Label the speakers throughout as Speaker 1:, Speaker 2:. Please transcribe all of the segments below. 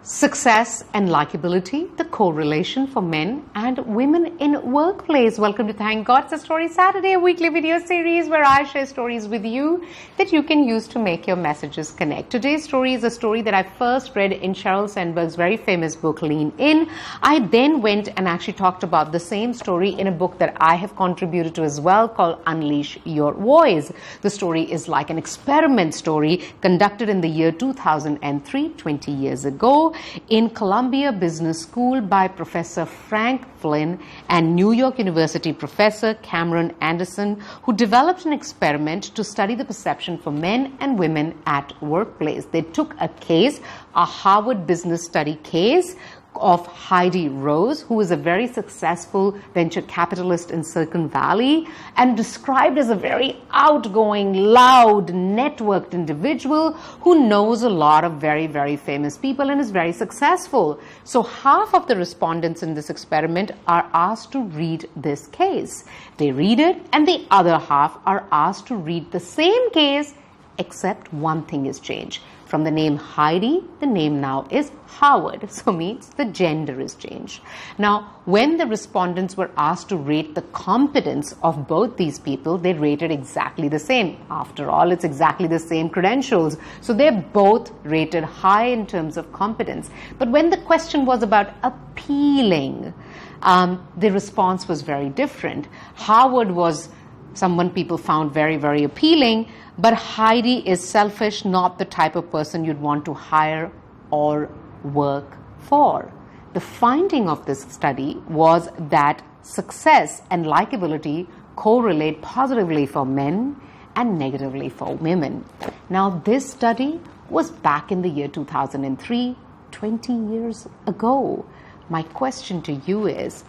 Speaker 1: Success and likability, the correlation for men and women in workplace. Welcome to Thank God It's a Story Saturday, a weekly video series where I share stories with you that you can use to make your messages connect. Today's story is a story that I first read in Sheryl Sandberg's very famous book, Lean In. I then went and actually talked about the same story in a book that I have contributed to as well called Unleash Your Voice. The story is like an experiment story conducted in the year 2003, 20 years ago, in Columbia Business School by Professor Frank Flynn and New York University Professor Cameron Anderson, who developed an experiment to study the perception for men and women at workplace. They took a case, a Harvard Business Study case, of Heidi Rose, who is a very successful venture capitalist in Silicon Valley and described as a very outgoing, loud, networked individual who knows a lot of very, very famous people and is very successful. So half of the respondents in this experiment are asked to read this case. They read it, and the other half are asked to read the same case, except one thing is changed. From the name Heidi, the name now is Howard, so means the gender is changed. Now, when the respondents were asked to rate the competence of both these people, they rated exactly the same. After all, it's exactly the same credentials, so they're both rated high in terms of competence. But when the question was about appealing, the response was very different. Howard was someone people found very, very appealing, but Heidi is selfish, not the type of person you'd want to hire or work for. The finding of this study was that success and likability correlate positively for men and negatively for women. Now, this study was back in the year 2003, 20 years ago. My question to you is,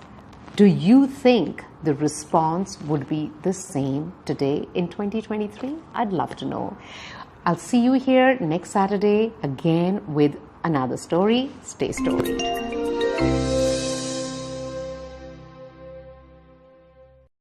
Speaker 1: do you think the response would be the same today in 2023? I'd love to know. I'll see you here next Saturday again with another story. Stay storied.